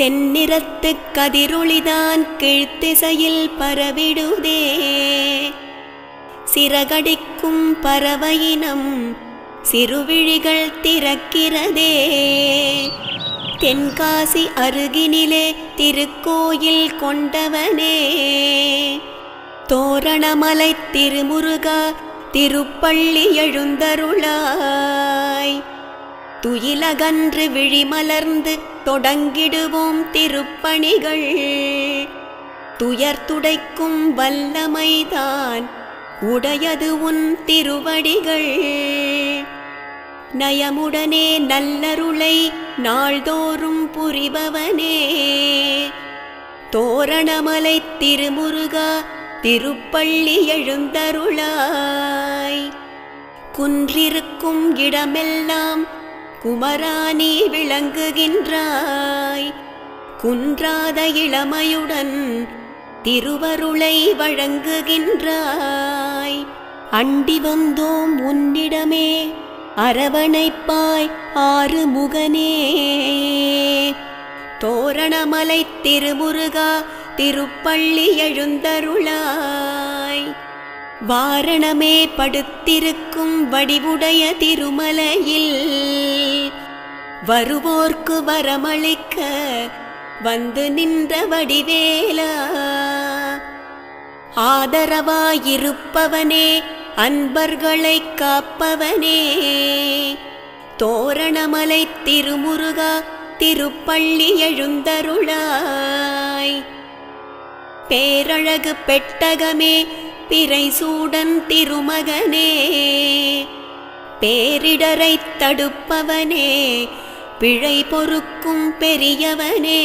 செந்நிறத்துக் கதிரொளிதான் கீழ்த்திசையில் பரவிடுதே. சிறகடிக்கும் பறவையினம் சிறுவிழிகள் திறக்கிறதே. தென்காசி அருகினிலே திருக்கோயில் கொண்டவனே, தோரணமலை திருமுருகா திருப்பள்ளி எழுந்தருளாய். துயிலகன்று விழிமலர்ந்து தொடங்கிடுவோம் திருப்பணிகள். துயர் துடைக்கும் வல்லமைதான் உடையது உன் திருவடிகள். நயமுடனே நல்லருளை நாள்தோறும் புரிபவனே, தோரணமலை திருமுருகா திருப்பள்ளி எழுந்தருளாய். குன்றிருக்கும் இடமெல்லாம் குமரானி விளங்குகின்றாய். குன்றாத இளமையுடன் திருவருளை வழங்குகின்றாய். அண்டி வந்தோம் உன்னிடமே அரவணைப்பாய் ஆறுமுகனே. தோரணமலை திருமுருகா திருப்பள்ளி எழுந்தருளாய். வாரணமே படுத்திருக்கும் வடிவுடைய திருமலையில் வருவோர்க்கு வரமளிக்க வந்து நின்ற வடிவேலா. ஆதரவாயிருப்பவனே, அன்பர்களை காப்பவனே, தோரணமலை திருமுருகா திருப்பள்ளி எழுந்தருளாய். பேரழகு பெட்டகமே பிறைசூடன் திருமகனே, பேரிடரை தடுப்பவனே, பிழை பொறுக்கும் பெரியவனே.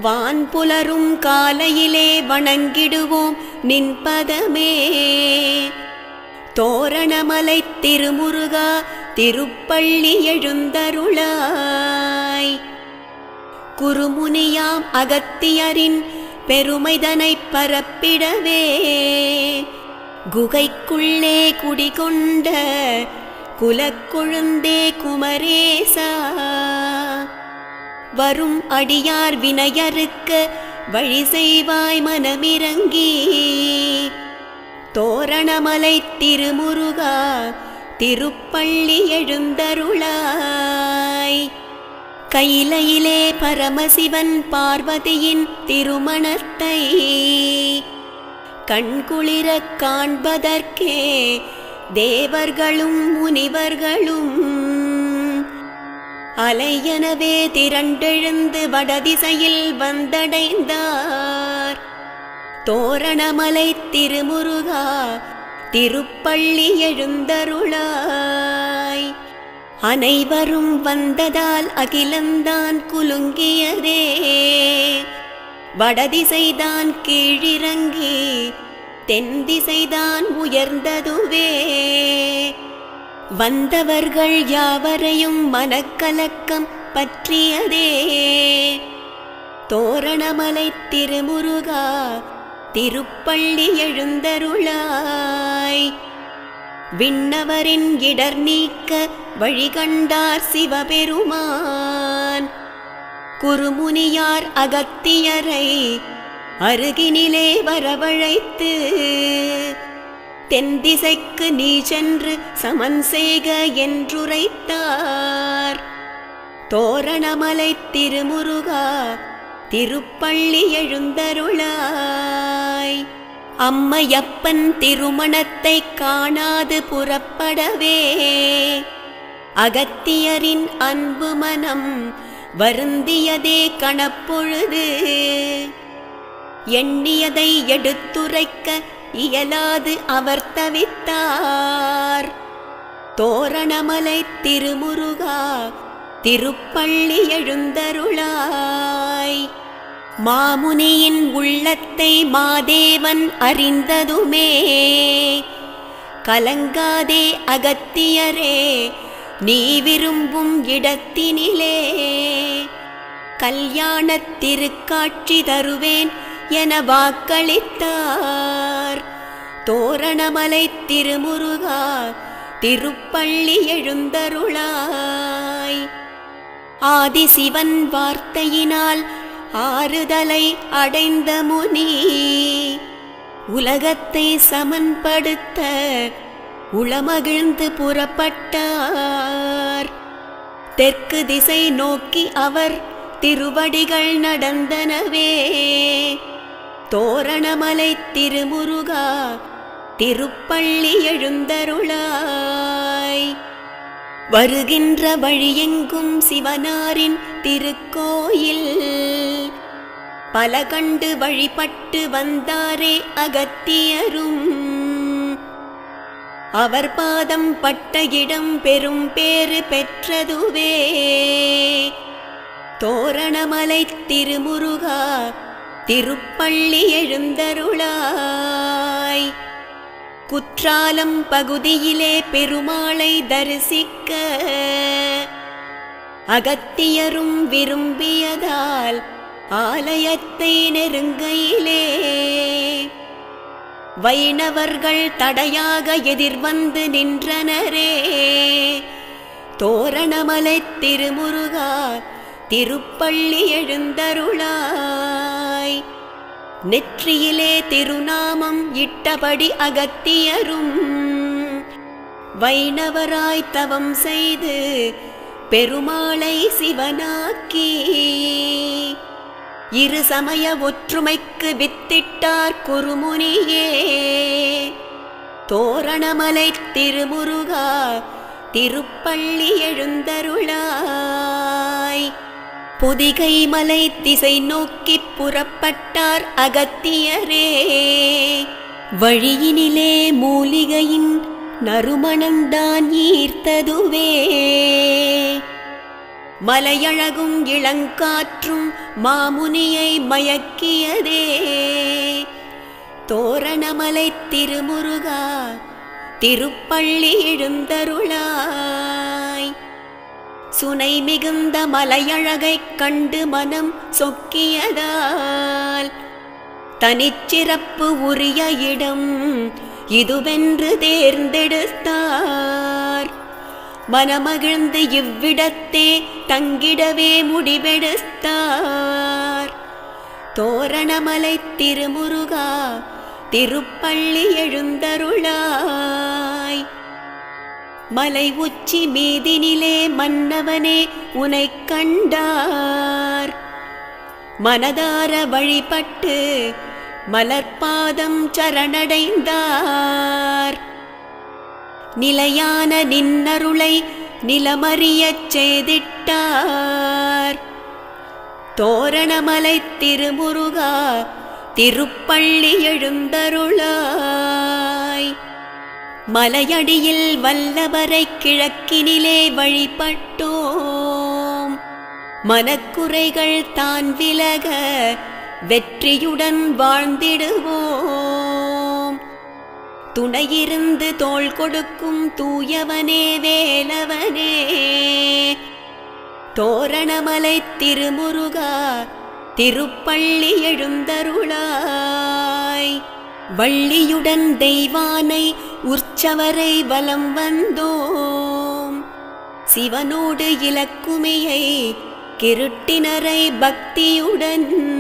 வான்புலரும் காலையிலே வணங்கிடுவோம் நின்பதமே, தோரணமலை திருமுருகா திருப்பள்ளி எழுந்தருளாய். குருமுனியாம் அகத்தியரின் பெருமைதனை பரப்பிடவே குகைக்குள்ளே குடிகொண்ட குலக்கொழுந்தே குமரேசா. வரும் அடியார் வினையறுக்க வழி செய்வாய் மனமிரங்கி, தோரணமலை திருமுருகா திருப்பள்ளி எழுந்தருளாய். கையிலையிலே பரமசிவன் பார்வதியின் திருமணத்தை கண்குளிரக் காண்பதற்கே தேவர்களும் முனிவர்களும் அலையெனவே திரண்டெழுந்து வடதிசையில் வந்தடைந்தார். தோரணமலை திருமுருகா திருப்பள்ளி எழுந்தருளாய். அனைவரும் வந்ததால் அகிலந்தான் குலுங்கியதே. வடதிசைதான் கீழிறங்கி தென்திசைதான் உயர்ந்ததுவே. வந்தவர்கள் யாவரையும் மனக்கலக்கம் பற்றியதே. தோரணமலை திருமுருகா திருப்பள்ளி எழுந்தருளாய். விண்ணவரின் இடர் நீக்க வழிகண்டார் சிவபெருமான். குருமுனியார் அகத்தியரை அருகினிலே வரவழைத்து தென்திசைக்கு நீ சென்று சமன் செய்க என்றுரைத்தார். தோரணமலை திருமுருகா திருப்பள்ளி எழுந்தருளாய். அம்மையப்பன் திருமணத்தை காணாது புறப்படவே அகத்தியரின் அன்பு மனம் வருந்தியதே கணப்பொழுது. எண்ணியதை எடுத்துரைக்க இயலாது அவர் தவித்தார். தோரணமலை திருமுருகா திருப்பள்ளி எழுந்தருளாய். மாமுனியின் உள்ளத்தை மாதேவன் அறிந்ததுமே கலங்காதே அகத்தியரே நீ விரும்பும் இடத்தினிலே கல்யாணத் திருக்காட்சி தருவேன் என வாக்களித்தார். தோரணமலை திருமுருகா திருப்பள்ளி எழுந்தருளாய். ஆதிசிவன் வார்த்தையினால் ஆறுதலை அடைந்த முனி உலகத்தை சமன்படுத்த உளமகிழ்ந்து புறப்பட்டார். தெற்கு திசை நோக்கி அவர் திருவடிகள் நடந்தனவே. தோரணமலை திருமுருகா திருப்பள்ளி எழுந்தருளாய். வருகின்ற வழியெங்கும் சிவனாரின் திருக்கோயில் பல கண்டு வழிபட்டு வந்தாரே அகத்தியரும். அவர் பாதம் பட்ட இடம் பெரும் பேறு பெற்றதுவே. தோரணமலை திருமுருகா திருப்பள்ளி எழுந்தருளாய். குற்றாலம் பகுதியிலே பெருமாளை தரிசிக்க அகத்தியரும் விரும்பியதால் ஆலயத்தை நெருங்கையிலே வைணவர்கள் தடையாக எதிர்வந்து நின்றனரே. தோரணமலை திருமுருகா திருப்பள்ளி எழுந்தருளாய். நெற்றியிலே திருநாமம் இட்டபடி அகத்தியரும் வைணவராய் தவம் செய்து பெருமாளை சிவனாக்கி இரு சமய ஒற்றுமைக்கு வித்திட்டார் குருமுனியே. தோரணமலை திருமுருகா திருப்பள்ளி எழுந்தருளாய். பொதிகை மலை திசை நோக்கி புறப்பட்டார் அகத்தியரே. வழியினிலே மூலிகையின் நறுமணந்தான் ஈர்த்ததுவே. மலையழகும் இளங்காற்றும் மாமுனியை மயக்கியதே. தோரணமலை திருமுருகா திருப்பள்ளி எழுந்தருளாய். சுனை மிகுந்த மலையழகைக் கண்டு மனம் சொக்கியதால் தனிச்சிறப்பு உரிய இடம் இதுவென்று தேர்ந்தெடுத்தார். மனமகிழ்ந்து இவ்விடத்தே தங்கிடவே முடிவெடுத்தார். தோரணமலை திருமுருகா திருப்பள்ளி எழுந்தருளாய். மலை உச்சி மீதினிலே மன்னவனே உனைக் கண்டார். மனதார வழிபட்டு மலர்பாதம் சரணடைந்தார். நிலையான நின்னருளை நிலமறியச் செய்திட்டார். தோரணமலை திருமுருகா திருப்பள்ளி எழுந்தருளாய். மலையடியில் வல்லவரை கிழக்கினிலே வழிபட்டோம். மனக்குறைகள் தான் விலக வெற்றியுடன் வாழ்ந்திடுவோம். துணையிருந்து தோள் கொடுக்கும் தூயவனே வேலவனே. தோரணமலை திருமுருகா திருப்பள்ளி எழுந்தருளாய். வள்ளியுடன் தெய்வானை உற்சவரை வலம் வந்தோம். சிவனோடு இலக்குமியை கிருட்டினரை பக்தியுடன்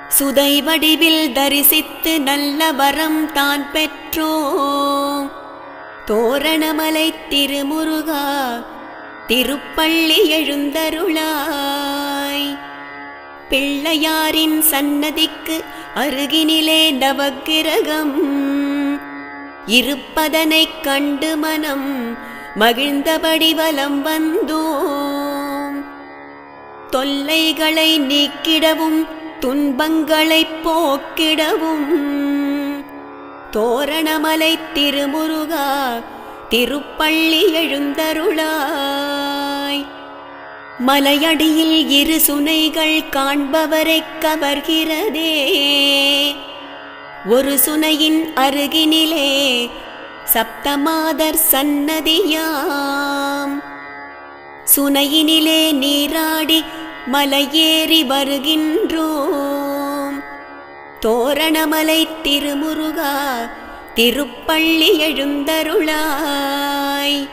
சுதை வடிவில் தரிசித்து நல்ல வரம் தான் பெற்றோம். தோரணமலை திருமுருகா திருப்பள்ளி எழுந்தருளாய். பிள்ளையாரின் சன்னதிக்கு அருகினிலே நவக்கிரகம் இருப்பதனைக் கண்டு மனம் மகிழ்ந்தபடி வலம் வந்தோம். தொல்லைகளை நீக்கிடவும் துன்பங்களைப் போக்கிடவும் தோரணமலை திருமுருகா திருப்பள்ளி எழுந்தருளாய். மலையடியில் இரு சுனைகள் காண்பவரைக் கவர்கிறதே. ஒரு சுனையின் அருகினிலே சப்தமாதர் சன்னதியாம். சுனையினிலே நீராடி மலையேறி வருகின்றோம். தோரணமலை திருமுருகா திருப்பள்ளி எழுந்தருளாய்.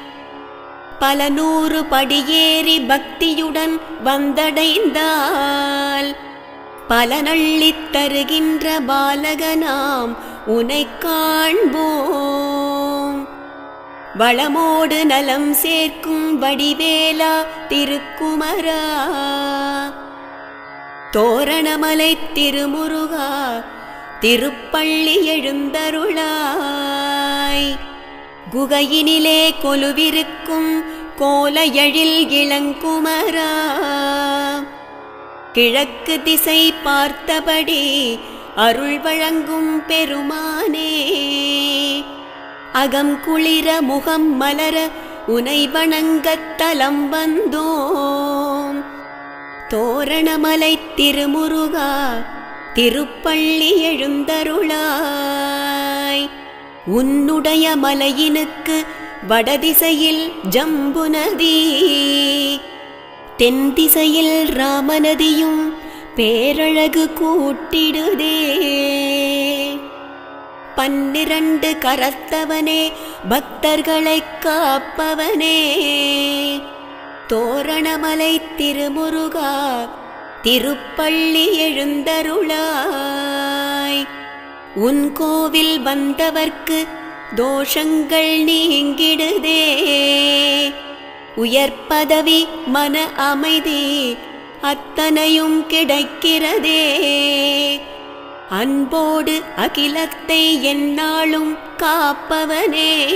பல 100 படியேறி பக்தியுடன் வந்தடைந்தால் பலனள்ளித் தருகின்ற பாலகனாம் உனைக் காண்போம். வளமோடு நலம் சேர்க்கும் வடிவேலா திருக்குமரா, தோரணமலை திருமுருகா திருப்பள்ளி எழுந்தருளாய். குகையினிலே கொலுவிருக்கும் கோலையழில் இளங்குமரா, கிழக்கு திசை பார்த்தபடி அருள் வழங்கும் பெருமானே, அகம் குளிர முகம் மலர உனை வணங்கத் தலம் வந்தோம். தோரணமலை திருமுருகா திருப்பள்ளி எழுந்தருளாய். உன்னுடைய மலையினுக்கு வடதிசையில் ஜம்பு நதி, தென் திசையில் ராமநதியும் பேரழகு கூட்டிடுதே. 12 கரத்தவனே பக்தர்களைக் காப்பவனே, தோரணமலை திருமுருகா திருப்பள்ளி எழுந்தருளாய். உன் கோவில் வந்தவர்க்கு தோஷங்கள் நீங்கிடுதே. உயர்பதவி மன அமைதி அத்தனையும் கிடைக்கிறதே. அன்போடு அகிலத்தை எந்நாளும் காப்பவனே,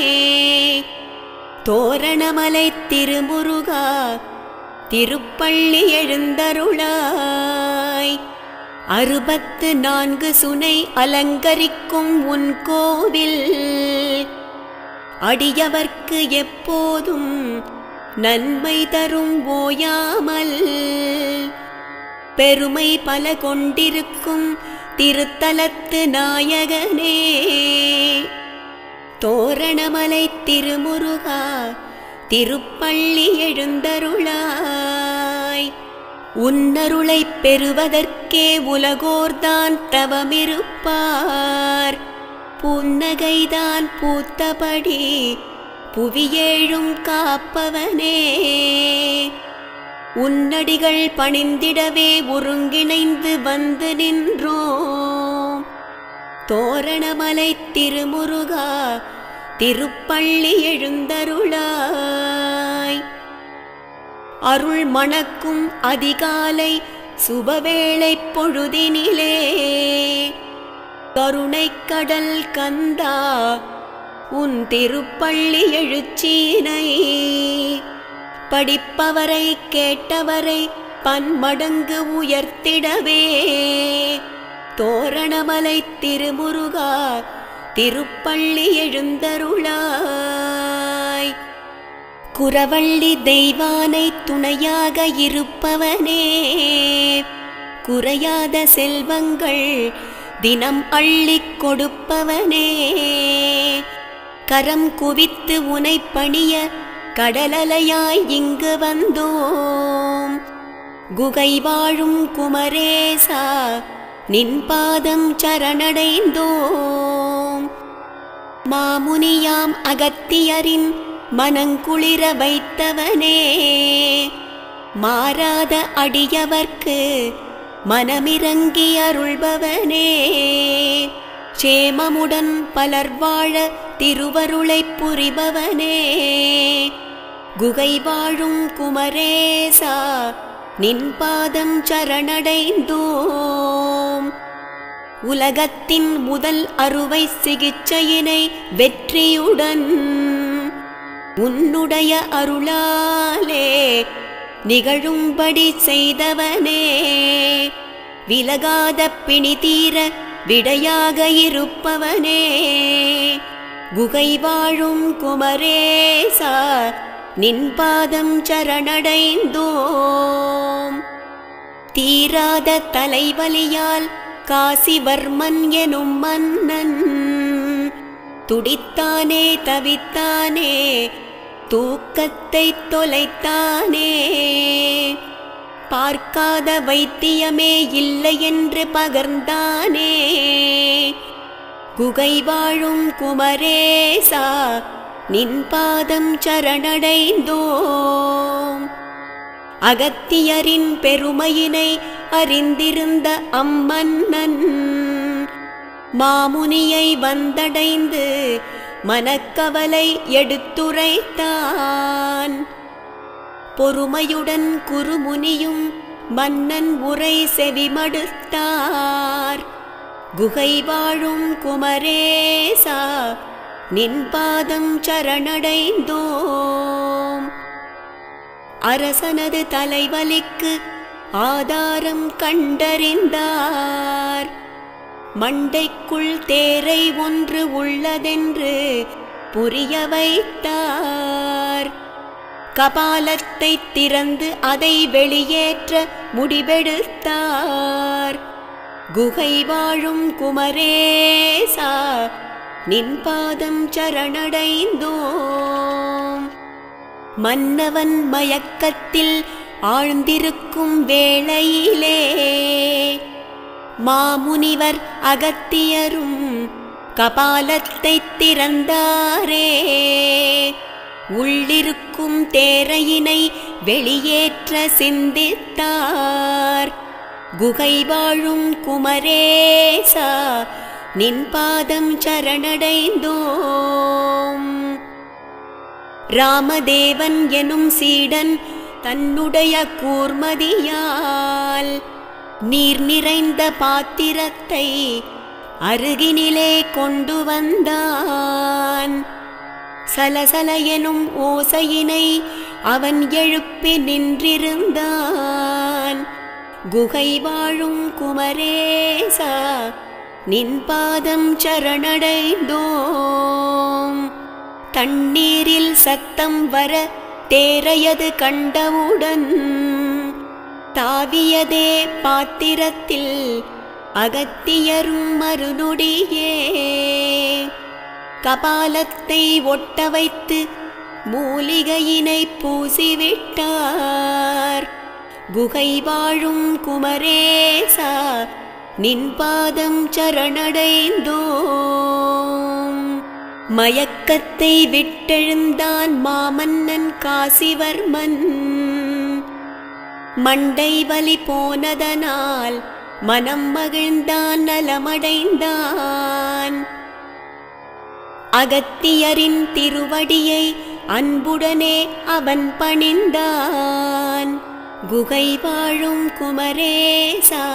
தோரணமலை திருமுருகா திருப்பள்ளி எழுந்தருளாய். 64 சுனை அலங்கரிக்கும் உன் கோவில் அடியவர்க்கு எப்போதும் நன்மை தரும் ஓயாமல். பெருமை பல கொண்டிருக்கும் திருத்தலத்து நாயகனே, தோரணமலை திருமுருகா திருப்பள்ளி எழுந்தருளாய். உன்னருளைப் பெறுவதற்கே உலகோர்தான் தவமிருப்பார். புன்னகைதான் பூத்தபடி புவியேழும் காப்பவனே, உன்னடிகள் பணிந்திடவே ஒருங்கிணைந்து வந்து நின்றோம். தோரணமலை திருமுருகா திருப்பள்ளி எழுந்தருளாய். அருள் மணக்கும் அதிகாலை சுபவேளை பொழுதினிலே கருணைக் கடல் கந்தா உன் திருப்பள்ளி எழுச்சினை படிப்பவரை கேட்டவரை பன்மடங்கு உயர்த்திடவே. தோரணமலை திருமுருகா திருப்பள்ளி எழுந்தருளாய். குரவள்ளி தெய்வானை துணையாக இருப்பவனே, குறையாத செல்வங்கள் தினம் அள்ளிக் கொடுப்பவனே, கரம் குவித்து உனை பணிய கடலலையாய் இங்கு வந்தோம். குகை வாழும் குமரேசா நின் பாதம் சரணடைந்தோம். மாமுனியாம் அகத்தியரின் மனங்குளிர வைத்தவனே, மாறாத அடியவர்க்கு மனமிரங்கி அருள்பவனே, சேமமுடன் பலர் வாழ திருவருளைப் புரிபவனே, குகை வாழும் குமரேசா நின் பாதம் சரணடைந்தோம். உலகத்தின் முதல் அறுவை சிகிச்சையினை வெற்றியுடன் உன்னுடைய அருளாலே நிகழும்படி செய்தவனே, விலகாத பிணி தீர விடையாக இருப்பவனே, குகை வாழும் குமரேசா நின் பாதம் சரணடைந்தோம். தீராத தலைவலியால் காசிவர்மன் எனும் மன்னன் துடித்தானே தவித்தானே, தூக்கத்தை தொலைத்தானே. பார்க்காத வைத்தியமே இல்லை என்று பகர்ந்தானே, குகை வாழும் குமரேசா நின் பாதம் சரணடைந்தோம். அகத்தியரின் பெருமையினை அறிந்திருந்த அம்மன்னன் மாமுனியை வந்தடைந்து மனக்கவலை எடுத்துரைத்தான். பொறுமையுடன் குருமுனியும் மன்னன் உரை செவிமடுத்தார். குகை வாழும் குமரேசா நின் பாதம் சரணடைந்தோம். அரசனது தலைவலிக்கு ஆதாரம் கண்டறிந்தார். மண்டைக்குள் தேரை ஒன்று உள்ளதென்று புரிய வைத்தார். கபாலத்தை திறந்து அதை வெளியேற்ற முடிவெடுத்தார். குகை வாழும் குமரேசா நின் பாதம் சரணடைந்தோம். மன்னவன் மயக்கத்தில் ஆழ்ந்திருக்கும் வேளையிலே மாமுனிவர் அகத்தியரும் கபாலத்தை திறந்தாரே. உள்ளிருக்கும் தேரையினை வெளியேற்ற சிந்தித்தார். குகை வாழும் குமரேசா நின் பாதம் சரணடைந்தோம். ராமதேவன் எனும் சீடன் தன்னுடைய கூர்மதியால் நீர் நிறைந்த பாத்திரத்தை அருகினிலே கொண்டு வந்தான். சலசல எனும் ஓசையினை அவன் எழுப்பி நின்றிருந்தான். குகை வாழும் குமரேசா நின் பாதம் சரணடைந்தோம். தண்ணீரில் சத்தம் வர தேரையது கண்டவுடன் தாவியதே பாத்திரத்தில் அகத்தியரும் மறுநொடியே. கபாலத்தை ஒட்ட வைத்து மூலிகையினை பூசிவிட்டார். குகை வாழும் குமரேசா நின் பாதம் சரணடைந்தோம். மயக்கத்தை விட்டெழுந்தான் மாமன்னன் காசிவர்மன். மண்டை வலி போனதனால் மனம் மகிழ்ந்தான், நலமடைந்தான். அகத்தியரின் திருவடியை அன்புடனே அவன் பணிந்தான். குகை வாழும் குமரேசா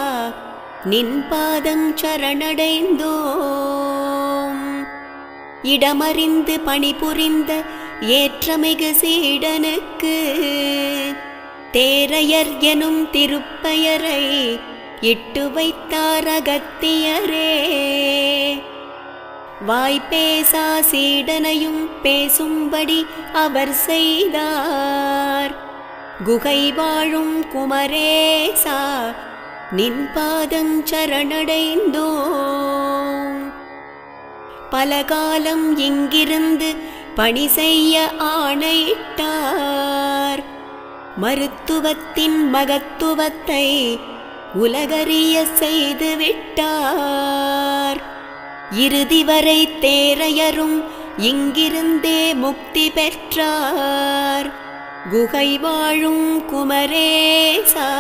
நின் பாதம் சரணடைந்தோம். இடமறிந்து பணிபுரிந்த ஏற்றமிகு சீடனுக்கு தேரையர் எனும் திருப்பெயரை இட்டு வைத்தார் அகத்தியரே. வாய்ப்பேசா சீடனையும் பேசும்படி அவர் செய்தார். குகை வாழும் குமரேசா நின் பாதம் சரணடைந்தோம். பலகாலம் இங்கிருந்து பணி செய்ய ஆணையிட்டார். மருத்துவத்தின் மகத்துவத்தை உலகறிய செய்துவிட்டார். இறுதி வரை தேரையரும் இங்கிருந்தே முக்தி பெற்றார். குகை வாழும் குமரேசா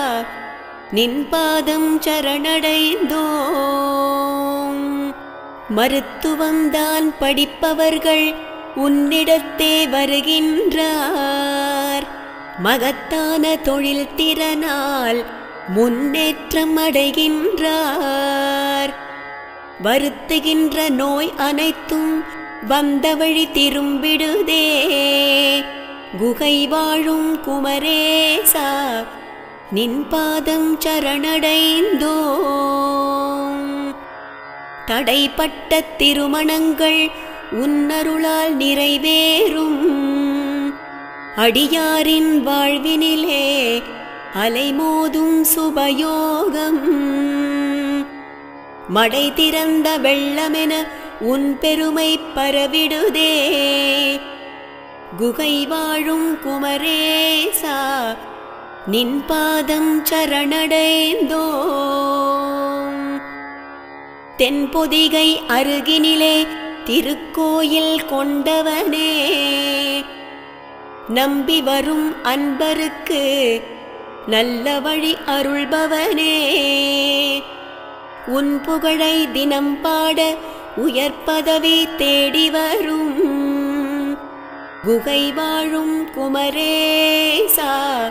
நின் பாதம் சரணடைந்தோம். மருத்துவம்தான் படிப்பவர்கள் உன்னிடத்தே வருகின்றார். மகத்தான தொழில் திறனால் முன்னேற்றம் அடைகின்றார். வருத்துகின்ற நோய் அனைத்தும் வந்த வழி திரும்பிடுதே. குகை வாழும் குமரேசா நின் பாதம் சரணடைந்தோம். தடைப்பட்ட திருமணங்கள் உன்னருளால் நிறைவேறும். அடியாரின் வாழ்வினிலே அலைமோதும் சுபயோகம். மடை திறந்த வெள்ளமென உன் பெருமை பரவிடுதே. குகை வாழும் குமரேசா நின் பாதம் சரணடைந்தோம். தென்பொதிகை அருகினிலே திருக்கோயில் கொண்டவனே, நம்பி வரும் அன்பருக்கு நல்ல வழி அருள்பவனே, உன் புகழை தினம் பாட உயர்பதவி தேடி வரும் குகை வாழும் குமரேசா,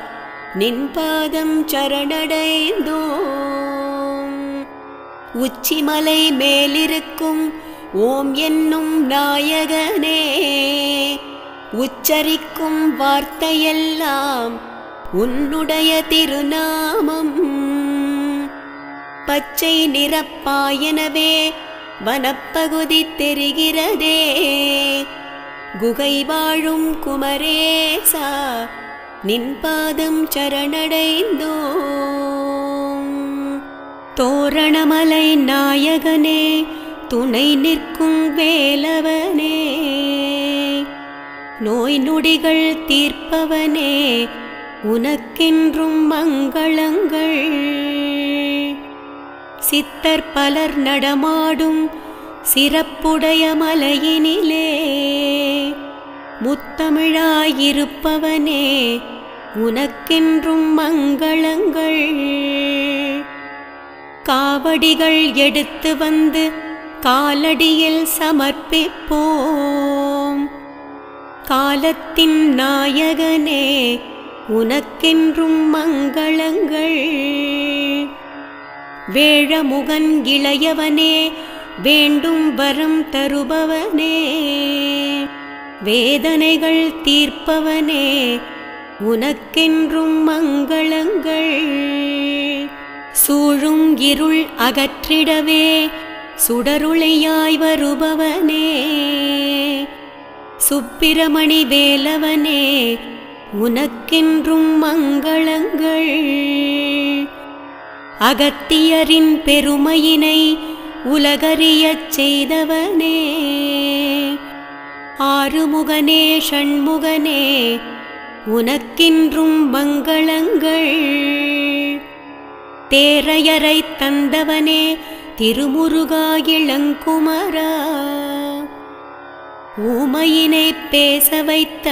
நின் பாதம் சரணடைந்தோம். உச்சிமலை மேலிருக்கும் ஓம் என்னும் நாயகனே, உச்சரிக்கும் வார்த்தையெல்லாம் உன்னுடைய திருநாமம். பச்சை நிறப்பாயனவே வனப்பகுதி தெரிகிறதே, குகை வாழும் குமரேசா, நின் பாதம் சரணடைந்தோம். தோரணமலை நாயகனே, துணை நிற்கும் வேலவனே, நோய் நொடிகள் தீர்ப்பவனே, உனக்கென்றும் மங்களங்கள். சித்தர் பலர் நடமாடும் சிறப்புடைய மலையினிலே, முத்தமிழாயிருப்பவனே, உனக்கென்றும் மங்களங்கள். காவடிகள் எடுத்து வந்து காலடியில் சமர்ப்பிப்போம். காலத்தின் நாயகனே, உனக்கென்றும் மங்களங்கள். வேழமுகன் இளையவனே, வேண்டும் வரம் தருபவனே, வேதனைகள் தீர்ப்பவனே, உனக்கென்றும் மங்களங்கள். சூழும் இருள் அகற்றிடவே சுடருளையாய் வருபவனே, சுப்பிரமணி வேலவனே, உனக்கென்றும் மங்களங்கள். அகத்தியரின் பெருமையினை உலகறியச் செய்தவனே, ஆறுமுகனே ஷண்முகனே, உனக்கென்றும் மங்களங்கள். தேரையரை தந்தவனே, திருமுருகா இளங்குமரா, ஊமையினை பேச வைத்த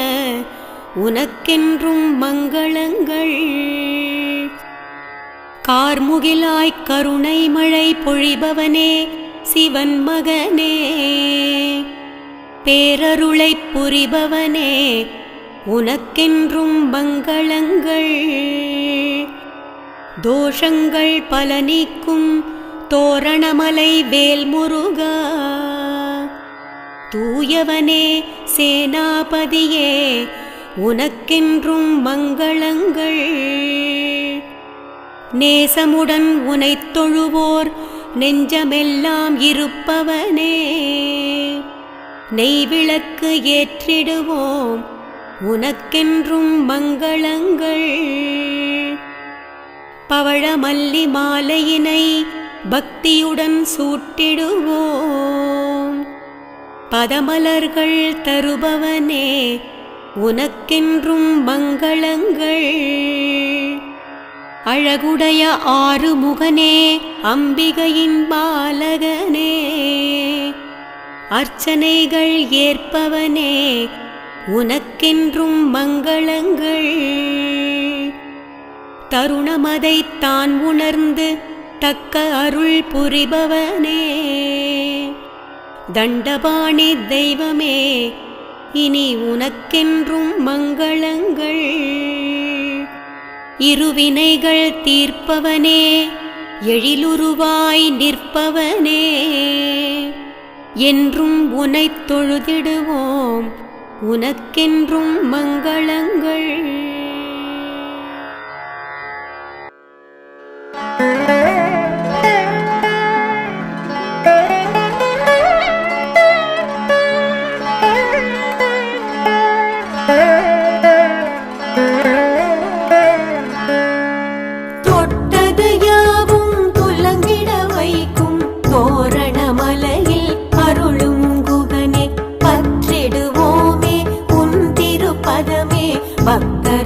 உனக்கென்றும் மங்களங்கள். கார்முகிலாய் கருணை மழை பொழிபவனே, சிவன் மகனே, பேரருளை புரிபவனே, உனக்கென்றும் மங்களங்கள். தோஷங்கள் பல நீக்கும் தோரணமலை வேல்முருகா, தூயவனே சேனாபதியே, உனக்கென்றும் மங்களங்கள். நேசமுடன் உனைத் தொழுவோர் நெஞ்சமெல்லாம் இருப்பவனே, நெய்விளக்கு ஏற்றிடுவோம், உனக்கென்றும் மங்களங்கள். பவழமல்லி மாலையினை பக்தியுடன் சூட்டிடுவோம், பதமலர்கள் தருபவனே, உனக்கென்றும் மங்களங்கள். அழகுடைய ஆறுமுகனே, அம்பிகையின் பாலகனே, அர்ச்சனைகள் ஏற்பவனே, உனக்கென்றும் மங்களங்கள். தருணமதை தான் உணர்ந்து தக்க அருள் புரிபவனே, தண்டபாணி தெய்வமே, இனி உனக்கென்றும் மங்களங்கள். இருவினைகள் தீர்ப்பவனே, எழிலுருவாய் நிற்பவனே, என்றும் உனைத் தொழுதிடுவோம், உனக்கென்றும் மங்களங்கள். தொட்டது யாவும் துலங்கிட வைக்கும் தோரணமலையில் அருளும் குகனே, பற்றிடுவோமே உன் திருப்பதமே, பக்தர்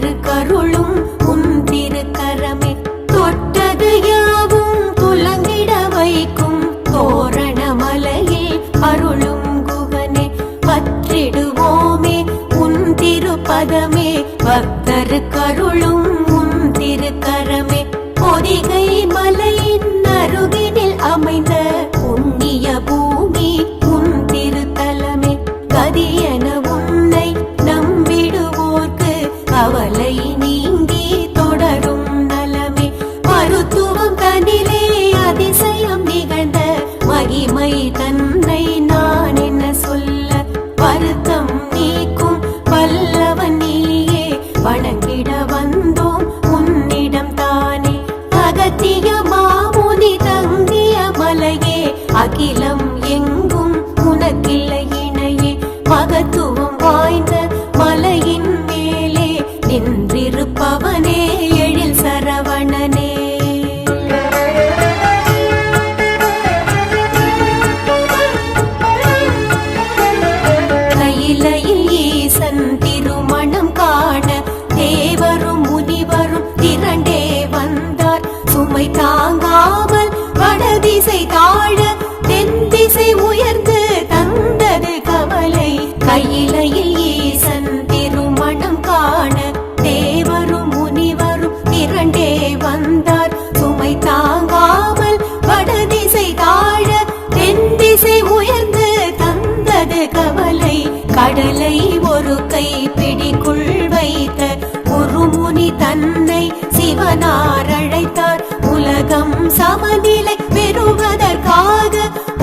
பதமே பக்தருக்கருளும் உன் திருக்கரமே. பொதிகை மலையின் அருகினில் அமைந்த புண்ணிய பூமி உன் திருத்தலமே. கதியென உன்னை நம்பிடுவோர்க்கு கவலை நீங்கி தொடரும் நலமே. மருத்துவம் தனிலே அதிசயம் நிகழ்ந்த மகிமை தன்னை நான் என்ன சொல்ல. வருத்தம் நீக்கும் வல்லவன் நீயே, வணங்கிட வந்தோம் உன்னிடம் தானே. அகத்திய மாமுனி தங்கிய மலையே, அகிலம் எங்கும் உனக்கில்லை இணையே. மகத்துவம் வாய்ந்த மலையின் மேலே நின்றிருப்பவனே எழில் சரவணனே. கையிலையில் ஈசன் திருமணம் காண தேவரும் முனிவரும் திரண்டே வந்தார். சுமை தாங்காமல் வடதிசை தாழ தென் திசை உயர்ந்து தந்தது கவலை. கையிலையில் ஈசன் திருமணம் காண தேவரும் முனிவரும் திரண்டே வந்தார். சுமை தாங்காமல் வடதிசை தாழ தென் திசை உயர்ந்து தந்தது கவலை. கடலை ஒரு கை பிடிக்குள் வைத்த குருமுனி தன்னை சிவனார் அழைத்தார். உலகம் சமநிலை பெறுவதற்காக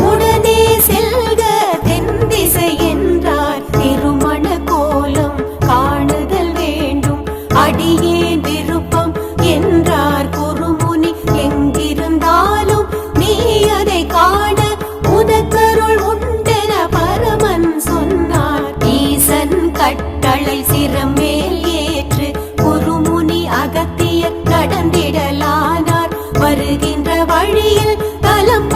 உடனே செல்க தென் திசை என்றார். திருமண கோலம் காணுதல் வேண்டும் அடியேன் விருப்பம் என்றார் குருமுனி. எங்கிருந்தாலும் நீ அதை காண உனக்கருள் உண்டென பரமன் சொன்னார். ஈசன் கட்டளை சிரமேல் ஏற்று குருமுனி அகத்தியர் நடந்திடலானார். வருகின்ற வழியில் தலம்